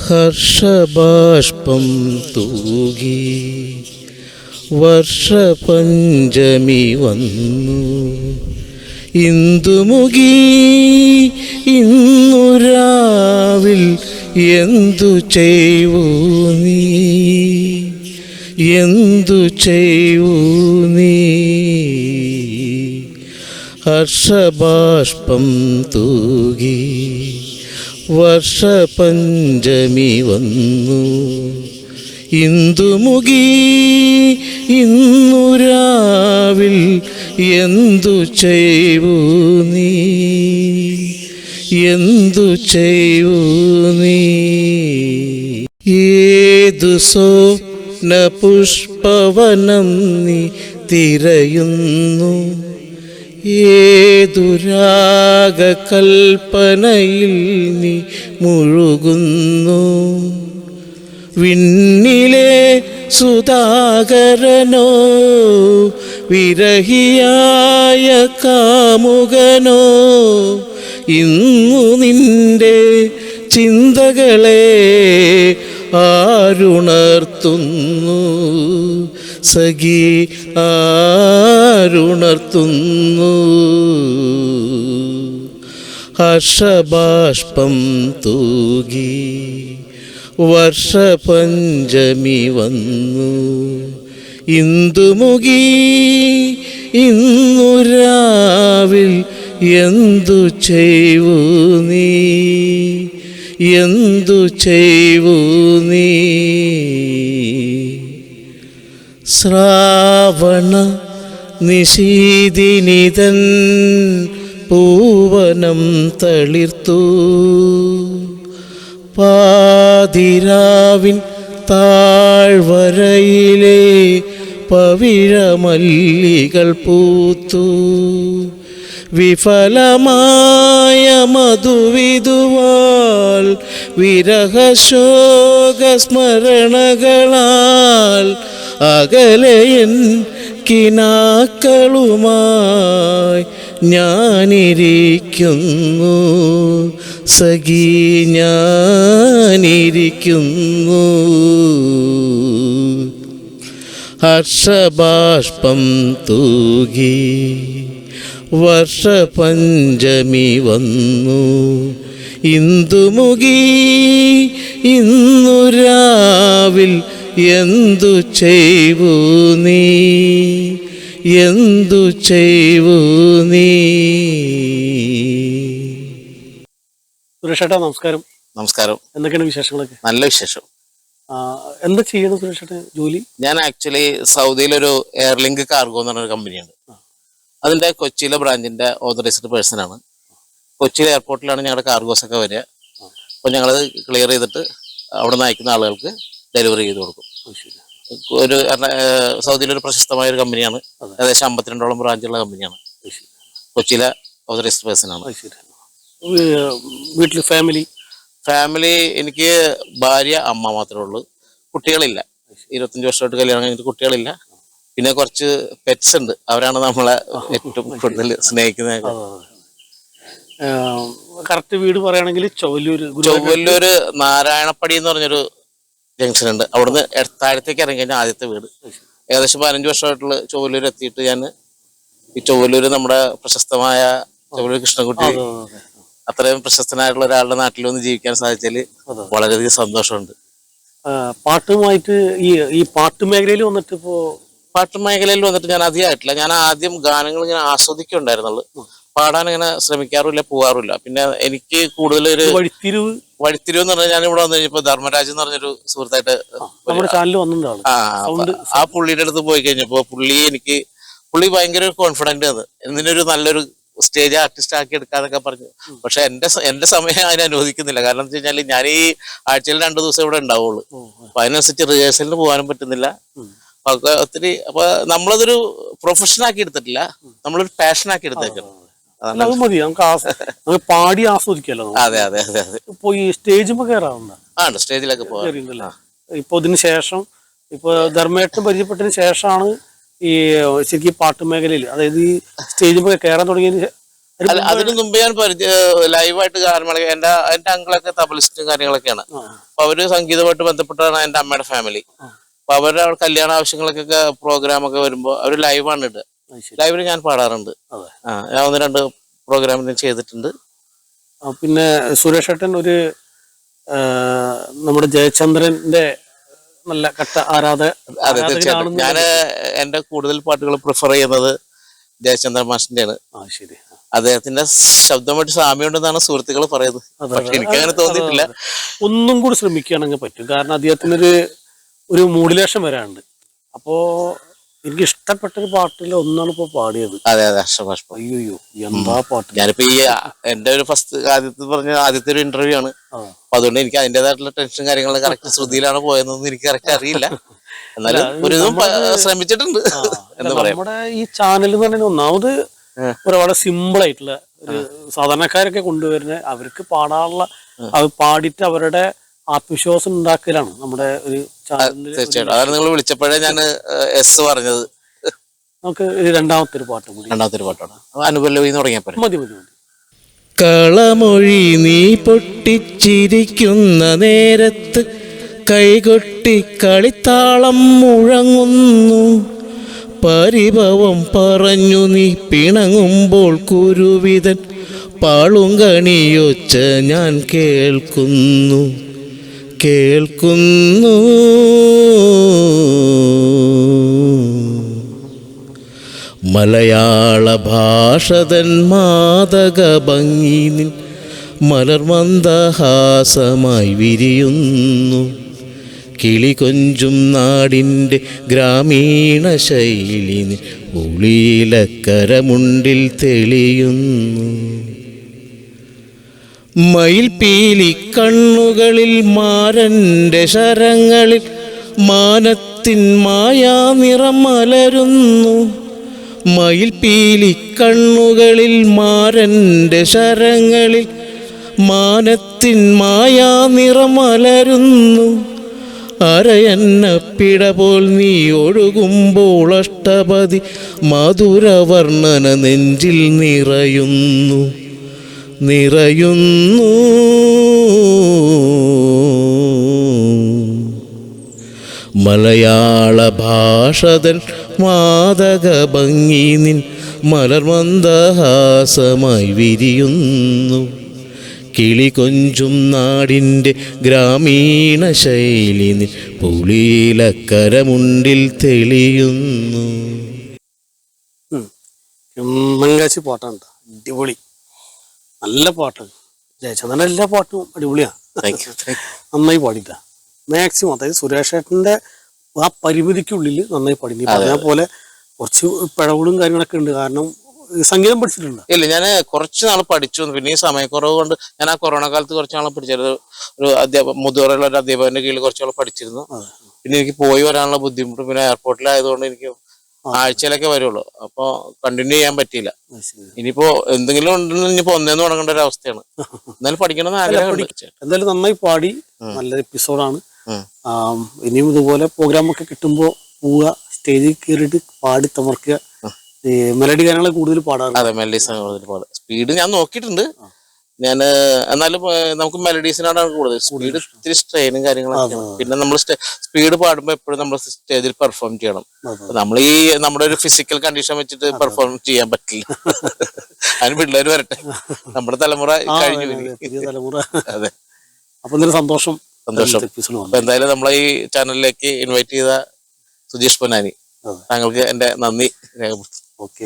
ഹർഷബാഷ്പം തൂകി വർഷപഞ്ചമി വന്നു. ഇന്ദുമുഖി ഇന്നു രാവിൽ എന്തു ചെയ്യൂ നീ, എന്തു ചെയ്യൂ നീ. ഹർഷബാഷ്പം തൂകി വർഷപഞ്ചമി വന്നു. ഇന്ദുമുഖി ഇന്നു രാവിൽ എന്തു ചെയ്യൂ നീ, എന്തു ചെയ്യൂ നീ. ഏതു സ്വപ്ന പുഷ്പവനം നീ തിരയുന്നു, ഏതു രാഗകൽപ്പനയിൽ നീ മുഴുകുന്നു. വിണ്ണിലെ സുധാകരനോ വിരഹിയായ കാമുകനോ ഇന്നു നിന്റെ ചിന്തകളെ ആരുണർത്തുന്നു, സഖി ആരുണർത്തുന്നു. ഹർഷബാഷ്പം തൂകി വർഷപഞ്ചമി വന്നു. ഇന്ദുമുഖി ഇന്നു രാവിൽ എന്തു ചെയ്യൂ നീ, എന്തു ചെയ്യൂ നീ. ശ്രാവണ നിശീതിനിതൻ പൂവനം തളിർത്തു. പാതിരാവിൻ താഴ്വരയിലെ പവിഴമല്ലികൾ പൂത്തു. വിഫലമായ മധുവിധുവാൽ വിരഹശോകസ്മരണകളാൽ അകലെയൻ കിനാക്കളുമായി ഞാനിരിക്കുന്നു, സഖി ഞാനിരിക്കുന്നു. ഹർഷബാഷ്പം തൂകി വർഷപഞ്ചമി വന്നു. ഇന്ദുമുഖി ഇന്നു രാവിൽ എന്തു ചെയ്യൂ നീ, എന്തു ചെയ്യൂ നീ. സുരേഷേട്ടാ നമസ്കാരം. നമസ്കാരം. എന്തൊക്കെയാണ് വിശേഷങ്ങളൊക്കെ? നല്ല വിശേഷം. എന്താ ചെയ്യണം സുരേഷേട്ടൻ ജോലി? ഞാൻ ആക്ച്വലി സൗദിയിലൊരു എയർലിങ്ക് കാർഗോ എന്ന് പറഞ്ഞൊരു കമ്പനിയുണ്ട്. അതിൻ്റെ കൊച്ചിയിലെ ബ്രാഞ്ചിൻ്റെ ഓതറൈസ്ഡ് പേഴ്സൺ ആണ്. കൊച്ചിയിലെ എയർപോർട്ടിലാണ് ഞങ്ങളുടെ കാർഗോസ് ഒക്കെ വരിക. അപ്പോൾ ഞങ്ങളത് ക്ലിയർ ചെയ്തിട്ട് അവിടെ നിന്ന് അയക്കുന്ന ആളുകൾക്ക് ഡെലിവറി ചെയ്ത് കൊടുക്കും. ഒരു സൗദിയിലൊരു പ്രശസ്തമായ ഒരു കമ്പനിയാണ്. ഏകദേശം 52ഓളം ബ്രാഞ്ചുള്ള കമ്പനിയാണ്. കൊച്ചിയിലെ ഓതറൈസ്ഡ് പേഴ്സൺ ആണ്. വീട്ടിൽ ഫാമിലി എനിക്ക് ഭാര്യ അമ്മ മാത്രമേ ഉള്ളൂ. കുട്ടികളില്ല. 25 വർഷമായിട്ട് കല്യാണം കഴിഞ്ഞിട്ട് കുട്ടികളില്ല. പിന്നെ കുറച്ച് പെറ്റ്സ് ഉണ്ട്. അവരാണ് നമ്മളെ ഏറ്റവും കൂടുതൽ സ്നേഹിക്കുന്നത്. കറക്റ്റ് വീട് പറയുകയാണെങ്കിൽ ചൊവ്വല്ലൂര് നാരായണപ്പടി എന്ന് പറഞ്ഞൊരു ജംഗ്ഷൻ ഉണ്ട്. അവിടുന്ന് താഴത്തേക്ക് ഇറങ്ങി കഴിഞ്ഞാൽ ആദ്യത്തെ വീട്. ഏകദേശം 15 വർഷമായിട്ടുള്ള ചൊവ്വല്ലൂർ എത്തിയിട്ട് ഞാൻ ഈ ചൊവ്വല്ലൂര് നമ്മുടെ പ്രശസ്തമായ ചൊവ്വല്ലൂർ കൃഷ്ണൻകുട്ടി അത്രയും പ്രശസ്തനായിട്ടുള്ള ഒരാളുടെ നാട്ടിൽ വന്ന് ജീവിക്കാൻ സാധിച്ചാൽ വളരെയധികം സന്തോഷമുണ്ട്. പാട്ടുമായിട്ട് ഈ പാട്ട് മേഖലയിൽ വന്നിട്ട് ഞാൻ അധികമായിട്ടില്ല. ഞാൻ ആദ്യം ഗാനങ്ങൾ ഇങ്ങനെ ആസ്വദിക്കുന്നുണ്ടായിരുന്നുള്ളൂ. പാടാൻ ഇങ്ങനെ ശ്രമിക്കാറില്ല, പോകാറില്ല. പിന്നെ എനിക്ക് കൂടുതൽ ഒരു വഴിത്തിരിവ് എന്ന് പറഞ്ഞാൽ ഞാൻ ഇവിടെ വന്നു കഴിഞ്ഞപ്പോ ധർമ്മരാജ് എന്ന് പറഞ്ഞൊരു സുഹൃത്തായിട്ട് ആ പുള്ളിയുടെ അടുത്ത് പോയി കഴിഞ്ഞപ്പോ പുള്ളി ഭയങ്കര കോൺഫിഡന്റ് ആണ്. എന്തിനൊരു നല്ലൊരു സ്റ്റേജ് ആർട്ടിസ്റ്റ് ആക്കി എടുക്കാന്നൊക്കെ പറഞ്ഞു. പക്ഷെ എന്റെ സമയം അതിനെ അനുവദിക്കുന്നില്ല. കാരണം എന്ന് വെച്ച് കഴിഞ്ഞാൽ ഞാൻ ഈ ആഴ്ചയിൽ 2 ദിവസം ഇവിടെ ഉണ്ടാവുള്ളൂ. അപ്പൊ അതിനനുസരിച്ച് റിഹേഴ്സലിന് പോകാനും പറ്റുന്നില്ല. ഒത്തിരി അപ്പൊ നമ്മളതൊരു പ്രൊഫഷൻ ആക്കി എടുത്തിട്ടില്ല, നമ്മളൊരു പാഷൻ ആക്കി എടുത്തേക്കാണ്. അത് മതി, നമുക്ക് പാടി ആസ്വദിക്കല്ലോ. അതെ അതെ അതെ അതെ. ഇപ്പൊ ഈ സ്റ്റേജുമ്പോ കയറാറുണ്ട്? സ്റ്റേജിലൊക്കെ പോകാം. ഇപ്പൊ ഇതിന് ശേഷം ഇപ്പൊ ധർമ്മേട്ടൻ പരിചയപ്പെട്ടതിന് ശേഷമാണ് ഈ ശരിക്കും പാട്ട് മേഖലയിൽ, അതായത് ഈ സ്റ്റേജുമ്പോ കയറാൻ തുടങ്ങിയതിന് അല്ല അതിനു മുമ്പ് ഞാൻ ലൈവായിട്ട് ഗാനമേള എന്റെ അങ്കിളൊക്കെ തബലിസ്റ്റും കാര്യങ്ങളൊക്കെയാണ്. അപ്പൊ അവര് സംഗീതമായിട്ട് ബന്ധപ്പെട്ടാണ് എന്റെ അമ്മയുടെ ഫാമിലി. അപ്പൊ അവരുടെ കല്യാണ ആവശ്യങ്ങൾക്കൊക്കെ പ്രോഗ്രാമൊക്കെ വരുമ്പോ അവര് ലൈവാണ് ഇടുക. ലൈവില് ഞാൻ പാടാറുണ്ട്. ഞാൻ 1-2 പ്രോഗ്രാമിന് ചെയ്തിട്ടുണ്ട്. പിന്നെ സുരേഷ് ഏട്ടൻ ഒരു നമ്മുടെ ജയചന്ദ്രന്റെ നല്ല കട്ട അതെ തീർച്ചയായിട്ടും. ഞാൻ എന്റെ കൂടുതൽ പാട്ടുകൾ പ്രിഫർ ചെയ്യുന്നത് ജയചന്ദ്രൻ മാഷിന്റെയാണ്. ശരി. അദ്ദേഹത്തിന്റെ ശബ്ദമായിട്ട് സാമ്യമുണ്ടെന്നാണ് സുഹൃത്തുക്കൾ പറയുന്നത്. പക്ഷെ എനിക്ക് അങ്ങനെ തോന്നിയിട്ടില്ല. ഒന്നും കൂടി ശ്രമിക്കുകയാണെങ്കിൽ പറ്റും. കാരണം അദ്ദേഹത്തിനൊരു മോഡുലേഷൻ വരാനുണ്ട്. അപ്പോ എനിക്ക് ഇഷ്ടപ്പെട്ടൊരു പാട്ടിൽ ഒന്നാണ് ഇപ്പൊ പാടിയത്. അതെ ഹർഷഭാഷ്പം. അയ്യോ എന്താ പാട്ട്. ഞാനിപ്പോ എന്റെ ഒരു ആദ്യത്തെ ഒരു ഇന്റർവ്യൂ ആണ്. അപ്പൊ അതുകൊണ്ട് എനിക്ക് അതിന്റേതായിട്ടുള്ള ടെൻഷൻ കാര്യങ്ങളും കറക്റ്റ് ശ്രുതിയിലാണ് പോയതെന്നൊന്നും എനിക്ക് കറക്റ്റ് അറിയില്ല. എന്നാലും ഒരു ഇതും ശ്രമിച്ചിട്ടുണ്ട് എന്ന് പറയാം. നമ്മുടെ ഈ ചാനൽ എന്ന് പറഞ്ഞാൽ ഒന്നാമത് ഒരുപാട് സിമ്പിൾ ആയിട്ടുള്ള ഒരു സാധാരണക്കാരൊക്കെ കൊണ്ടുവരുന്ന അവർക്ക് പാടാനുള്ള അത് പാടിയിട്ട് അവരുടെ ആത്മവിശ്വാസം ഉണ്ടാക്കലാണ് നമ്മുടെ ഒരു ചാനലിൽ. തീർച്ചയായിട്ടും അതാണ് നിങ്ങൾ വിളിച്ചപ്പോഴേ ഞാൻ എസ് പറഞ്ഞത്. നമുക്ക് രണ്ടാമത്തെ ഒരു പാട്ടാണ് അനുപല്ലവി തുടങ്ങിയപ്പോൾ മതി. കളമൊഴി നീ പൊട്ടിച്ചിരിക്കുന്ന നേരത്ത് കൈകൊട്ടി കളിത്താളം മുഴങ്ങുന്നു. പരിഭവം പറഞ്ഞു നീ പിണങ്ങുമ്പോൾ കുരുവിതൻ പാളുങ്കണിയൊച്ച ഞാൻ കേൾക്കുന്നു. മലയാള ഭാഷതൻ മാദക ഭംഗി നിൻ മലർമന്ദഹാസമായി വിരിയുന്നു. കിളി കൊഞ്ചും നാടിൻ്റെ ഗ്രാമീണ ശൈലി നിൻ ഉളിയിലക്കരമുണ്ടിൽ തെളിയുന്നു. മയിൽപീലി കണ്ണുകളിൽ മാരൻ്റെ ശരങ്ങളിൽ മാനത്തിൻ മായാ നിറം മലരുന്നു. മയിൽപീലി കണ്ണുകളിൽ മാരൻ്റെ ശരങ്ങളിൽ മാനത്തിൻ മായാ നിറം മലരുന്നു. അരയന്നപ്പിട പോൽ നീ ഒഴുകുമ്പോൾ അഷ്ടപതി മധുരവർണ്ണന നെഞ്ചിൽ നിറയുന്നു. മലയാള ഭാഷതൻ മാദക ഭംഗി നിൻ മലർമന്ദഹാസമായി വിരിയുന്നു. കിളി കൊഞ്ചും നാടിൻ്റെ ഗ്രാമീണ ശൈലി നിൻ പുളിയിലക്കരമുണ്ടിൽ തെളിയുന്നു. ഉമ്മങ്കാച്ചി പാട്ടാണ്. അടിപൊളി നല്ല പാട്ടാണ്. ജയചന്ദ്രൻ എല്ലാ പാട്ടും അടിപൊളിയാണ്. നന്നായി പാടിയിട്ട മാക്സിമം. അതായത് സുരേഷ് ഏട്ടന്റെ ആ പരിമിതിക്കുള്ളിൽ നന്നായി പാടി. നീ പറഞ്ഞ പോലെ കുറച്ച് പിഴവുകളും കാര്യങ്ങളൊക്കെ ഉണ്ട്. കാരണം സംഗീതം പഠിച്ചിട്ടുണ്ട്. ഇല്ല, ഞാൻ കുറച്ച് നാൾ പഠിച്ചു. പിന്നെ ഈ സമയക്കുറവ് കൊണ്ട് ഞാൻ ആ കൊറോണ കാലത്ത് കുറച്ച് നാൾ പഠിച്ചത്. ഒരു മുതിർന്ന ഒരു അധ്യാപകന്റെ കീഴിൽ കുറച്ച് നാൾ പഠിച്ചിരുന്നു. പിന്നെ എനിക്ക് പോയി വരാനുള്ള ബുദ്ധിമുട്ട്, പിന്നെ എയർപോർട്ടിലായതുകൊണ്ട് എനിക്ക് ആഴ്ചയിലൊക്കെ വരുള്ളൂ. അപ്പൊ കണ്ടിന്യൂ ചെയ്യാൻ പറ്റിയില്ല. ഇനിയിപ്പോ എന്തെങ്കിലും ഉണ്ടെന്ന് ഇനിയിപ്പോ ഒന്നേന്ന് തുടങ്ങേണ്ട ഒരു അവസ്ഥയാണ്. എന്നാലും പഠിക്കണമെന്ന് ആഗ്രഹമുണ്ട്. എന്തായാലും നന്നായി പാടി. നല്ലൊരു എപ്പിസോഡാണ്. ഇനിയും ഇതുപോലെ പ്രോഗ്രാം ഒക്കെ കിട്ടുമ്പോ പോവുക, സ്റ്റേജിൽ കയറിയിട്ട് പാടി തമർക്കുക. മെലഡി ഗാനങ്ങൾ കൂടുതൽ പാടാറ്. അതെ, മെലഡീസ് കൂടുതൽ പാടും. സ്പീഡ് ഞാൻ നോക്കിയിട്ടുണ്ട്. ഞാൻ എന്നാലും നമുക്ക് മെലഡീസിനോടാണ് കൂടുതൽ. സ്പീഡ് ഇത്തിരി സ്ട്രെയിനും കാര്യങ്ങളൊക്കെ. പിന്നെ നമ്മൾ സ്പീഡ് പാടുമ്പോൾ എപ്പോഴും നമ്മൾ സ്റ്റേജിൽ പെർഫോം ചെയ്യണം. നമ്മൾ നമ്മുടെ ഒരു ഫിസിക്കൽ കണ്ടീഷൻ വെച്ചിട്ട് പെർഫോം ചെയ്യാൻ പറ്റില്ല. അതിന് പിള്ളേർ വരട്ടെ, നമ്മുടെ തലമുറ കഴിഞ്ഞു. അതെ, അപ്പൊ സന്തോഷം. അപ്പൊ എന്തായാലും നമ്മളെ ഈ ചാനലിലേക്ക് ഇൻവൈറ്റ് ചെയ്ത സുജീഷ് പൊന്നാനി, താങ്കൾക്ക് എന്റെ നന്ദി രേഖപ്പെടുത്തുന്നു. ഓക്കെ.